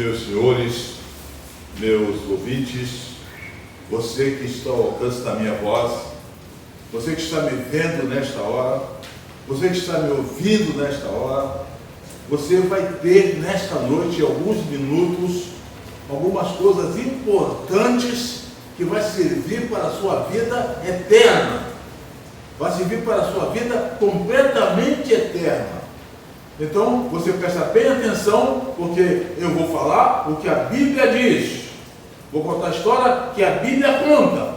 meus senhores, meus ouvintes, você que está ao alcance da minha voz, você que está me vendo nesta hora, você que está me ouvindo nesta hora, você vai ter nesta noite, alguns minutos, algumas coisas importantes que vai servir para a sua vida eterna. Vai servir para a sua vida completamente eterna. Então, você presta bem atenção, porque eu vou falar o que a Bíblia diz. Vou contar a história que a Bíblia conta.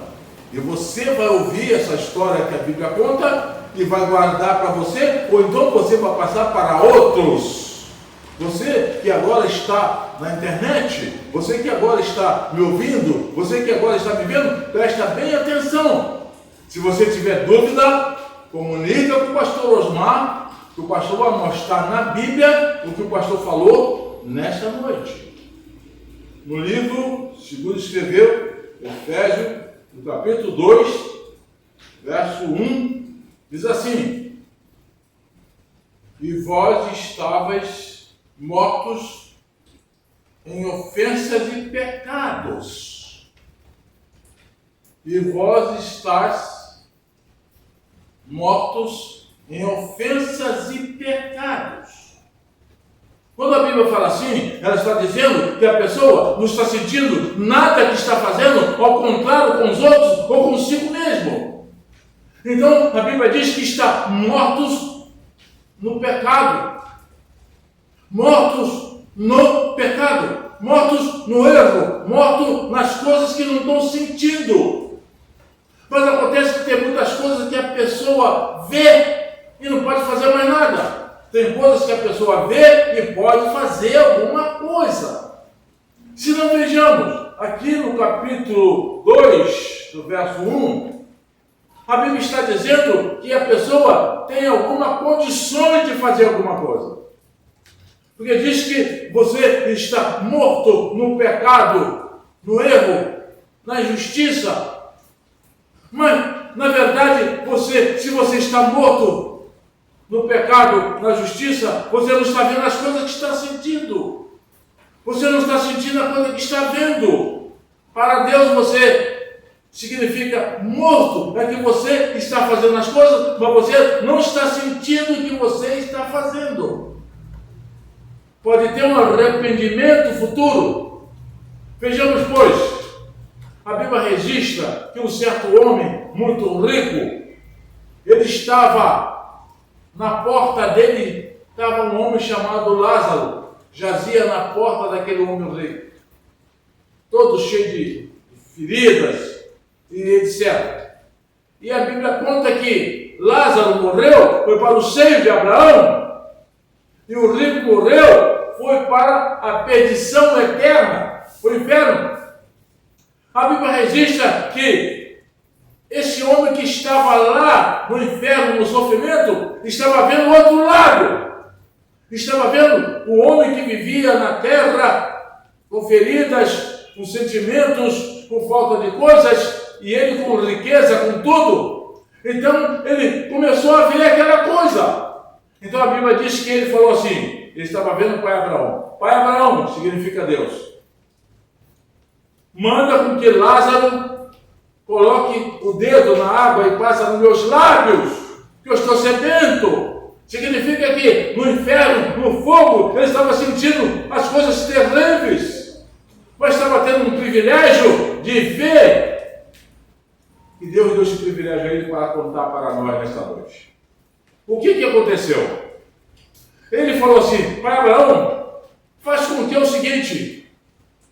E você vai ouvir essa história que a Bíblia conta e vai guardar para você, ou então você vai passar para outros. Você que agora está na internet, você que agora está me ouvindo, você que agora está me vendo, presta bem atenção. Se você tiver dúvida, comunica com o pastor Osmar, que o pastor vai mostrar na Bíblia o que o pastor falou nesta noite. No livro, segundo escreveu, Efésios, no capítulo 2, verso 1, diz assim: e vós estavais mortos em ofensas e pecados. E vós estáis mortos em ofensas e pecados. Quando a Bíblia fala assim, ela está dizendo que a pessoa não está sentindo nada que está fazendo, ao contrário com os outros ou consigo mesmo. Então, a Bíblia diz que está mortos no pecado. Mortos no pecado. Mortos no erro. Mortos nas coisas que não dão sentido. Mas acontece que tem muitas coisas que a pessoa vê e não pode fazer mais nada. Tem coisas que a pessoa vê e pode fazer alguma coisa. Se não vejamos, aqui no capítulo 2, do verso 1, a Bíblia está dizendo que a pessoa tem alguma condição de fazer alguma coisa. Porque diz que você está morto no pecado, no erro, na injustiça. Mas, na verdade, se você está morto no pecado, na justiça, você não está vendo as coisas que está sentindo. Você não está sentindo a coisa que está vendo. Para Deus você significa morto. É que você está fazendo as coisas, mas você não está sentindo o que você está fazendo. Pode ter um arrependimento futuro. Vejamos, pois, a Bíblia registra que um certo homem muito rico, ele estava na porta dele, estava um homem chamado Lázaro, jazia na porta daquele homem rico, todo cheio de feridas e etc. E a Bíblia conta que Lázaro morreu, foi para o seio de Abraão, e o rico morreu, foi para a perdição eterna, o inferno. A Bíblia registra que esse homem que estava lá no inferno, no sofrimento, estava vendo o outro lado. Estava vendo o homem que vivia na terra com feridas, com sentimentos, com falta de coisas, e ele com riqueza, com tudo. Então ele começou a ver aquela coisa. Então a Bíblia diz que ele falou assim, ele estava vendo o pai Abraão. Pai Abraão significa Deus. Manda com que Lázaro coloque o dedo na água e passe nos meus lábios, que eu estou sedento. Significa que no inferno, no fogo, ele estava sentindo as coisas terríveis, mas estava tendo um privilégio de ver. E Deus deu esse privilégio a ele para contar para nós nesta noite. O que aconteceu? Ele falou assim, pai Abraão, faz com que é o seguinte,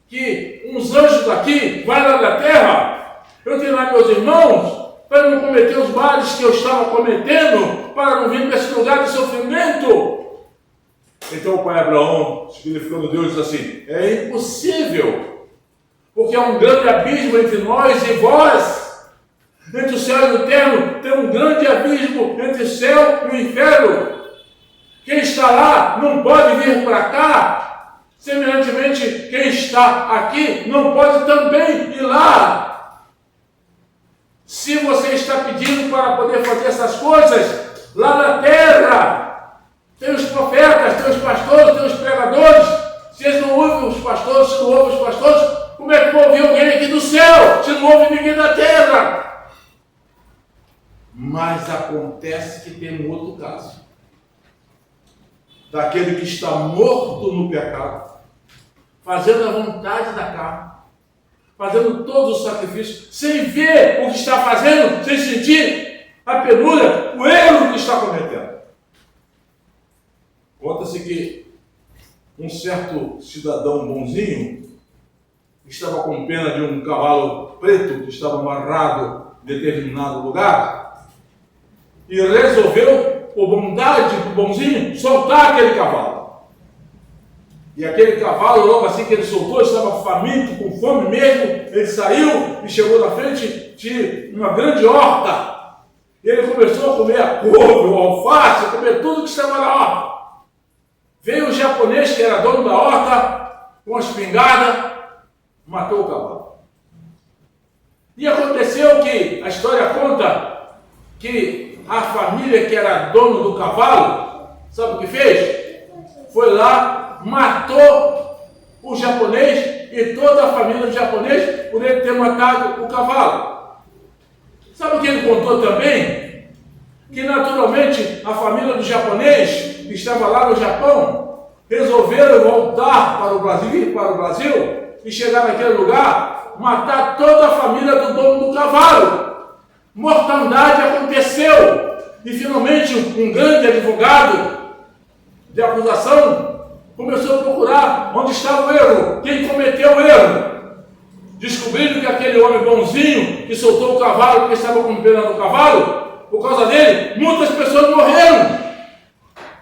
que uns anjos daqui, vai lá da terra, eu tenho lá meus irmãos, para não cometer os males que eu estava cometendo, para não vir para esse lugar de sofrimento. Então o pai Abraão, significando Deus, diz assim, é impossível, porque há um grande abismo entre nós e vós. Entre o céu e o inferno, tem um grande abismo entre o céu e o inferno. Quem está lá não pode vir para cá. Semelhantemente, quem está aqui não pode também ir lá. Se você está pedindo para poder fazer essas coisas, lá na terra, tem os profetas, tem os pastores, tem os pregadores, Se eles não ouvem os pastores, se não ouvem os pastores, como é que vão ouvir alguém aqui do céu, se não ouve ninguém da terra? Mas acontece que tem um outro caso. Daquele que está morto no pecado, fazendo a vontade da carne, fazendo todos os sacrifícios, sem ver o que está fazendo, sem sentir a penúria, o erro que está cometendo. Conta-se que um certo cidadão bonzinho estava com pena de um cavalo preto que estava amarrado em determinado lugar e resolveu, por bondade do bonzinho, soltar aquele cavalo. E aquele cavalo, logo assim que ele soltou, estava faminto, com fome mesmo. Ele saiu e chegou na frente de uma grande horta. E ele começou a comer a couve, o alface, a comer tudo que estava na horta. Veio o japonês, que era dono da horta, com a espingarda, matou o cavalo. E aconteceu que, a história conta, que a família que era dono do cavalo, sabe o que fez? Foi lá, matou o japonês e toda a família do japonês por ele ter matado o cavalo. Sabe o que ele contou também? Que naturalmente a família do japonês, que estava lá no Japão, resolveram voltar para o Brasil e chegar naquele lugar, matar toda a família do dono do cavalo. Mortandade aconteceu e finalmente um grande advogado de acusação começou a procurar onde estava o erro, quem cometeu o erro. Descobrindo que aquele homem bonzinho que soltou o cavalo porque estava com pena do cavalo, por causa dele, muitas pessoas morreram.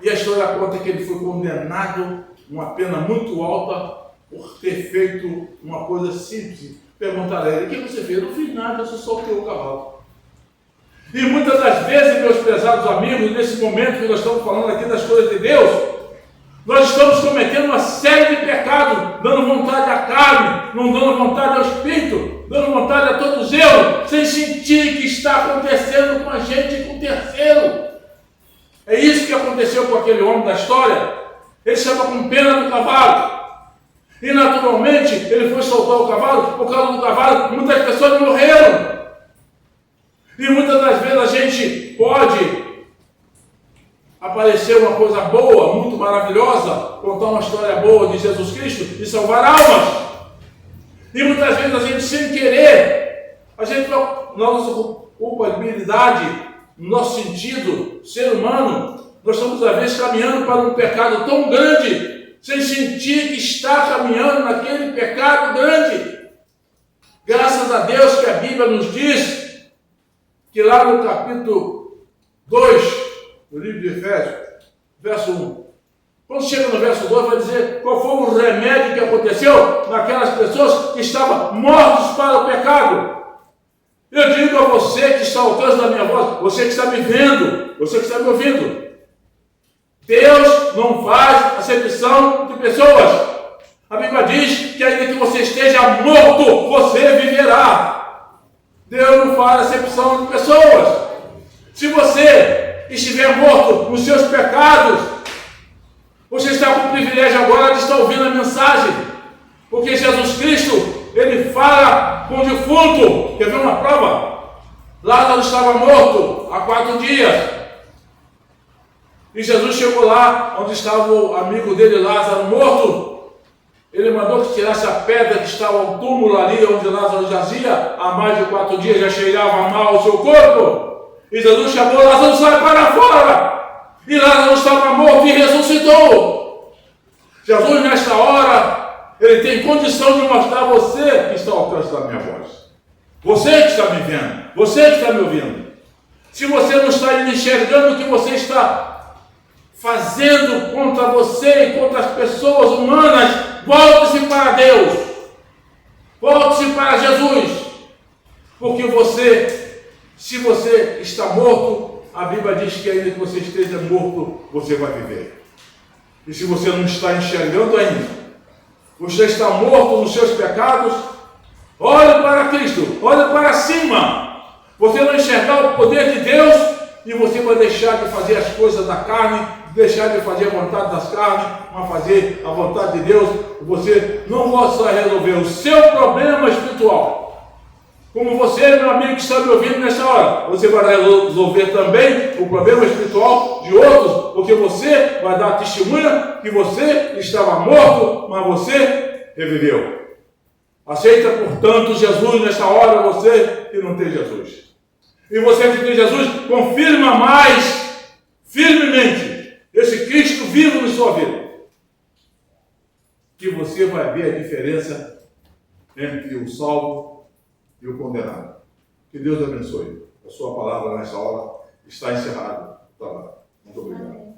E a história conta que ele foi condenado a uma pena muito alta por ter feito uma coisa simples. Perguntaram a ele: o que você fez? Eu não fiz nada, eu só soltei o cavalo. E muitas das vezes, meus prezados amigos, nesse momento que nós estamos falando aqui das coisas de Deus, nós estamos cometendo uma série de pecados, dando vontade à carne, não dando vontade ao espírito, dando vontade a todos eles, sem sentir que está acontecendo com a gente e com o terceiro. É isso que aconteceu com aquele homem da história. Ele estava com pena do cavalo. E naturalmente ele foi soltar o cavalo, por causa do cavalo, muitas pessoas morreram. E muitas das vezes a gente pode aparecer uma coisa boa, muito maravilhosa, contar uma história boa de Jesus Cristo e salvar almas. E muitas vezes a gente, sem querer, a gente, na nossa culpabilidade, no nosso sentido, ser humano, nós estamos às vezes caminhando para um pecado tão grande, sem sentir que está caminhando naquele pecado grande. Graças a Deus que a Bíblia nos diz que lá no capítulo 2, do livro de Efésios, verso 1, quando chega no verso 2, vai dizer qual foi o remédio que aconteceu naquelas pessoas que estavam mortos para o pecado. Eu digo a você que está ao alcance da minha voz, você que está me vendo, você que está me ouvindo, Deus não faz acepção de pessoas. A Bíblia diz que ainda que você esteja morto, você viverá. Deus não faz acepção de pessoas. Se você estiver morto nos seus pecados, você está com o privilégio agora de estar ouvindo a mensagem, porque Jesus Cristo, ele fala com o defunto. Quer ver uma prova? Lázaro estava morto há 4 dias, e Jesus chegou lá onde estava o amigo dele, Lázaro, morto. Ele mandou que tirasse a pedra que estava ao túmulo ali onde Lázaro jazia há mais de 4 dias, já cheirava mal o seu corpo. E Jesus chamou: Lázaro, sai para fora! E Lázaro estava morto e ressuscitou. Jesus, nesta hora, ele tem condição de mostrar a você que está ao alcance da minha voz. Você que está me vendo, você que está me ouvindo. Se você não está enxergando o que você está fazendo contra você e contra as pessoas humanas, volte-se para Deus. Volte-se para Jesus. Porque você, se você está morto, a Bíblia diz que ainda que você esteja morto, você vai viver. E se você não está enxergando ainda, você está morto nos seus pecados, olhe para Cristo, olhe para cima. Você não enxergar o poder de Deus, e você vai deixar de fazer as coisas da carne, deixar de fazer a vontade das carnes, mas fazer a vontade de Deus, você não vai só resolver o seu problema espiritual, como você, meu amigo que está me ouvindo nessa hora, você vai resolver também o problema espiritual de outros, porque você vai dar testemunha que você estava morto, mas você reviveu. Aceita, portanto, Jesus nessa hora, você que não tem Jesus. E você que tem Jesus, confirma mais firmemente esse Cristo vivo na sua vida, que você vai ver a diferença entre o salvo e o condenado. Que Deus abençoe. A sua palavra nessa hora está encerrada. Muito obrigado.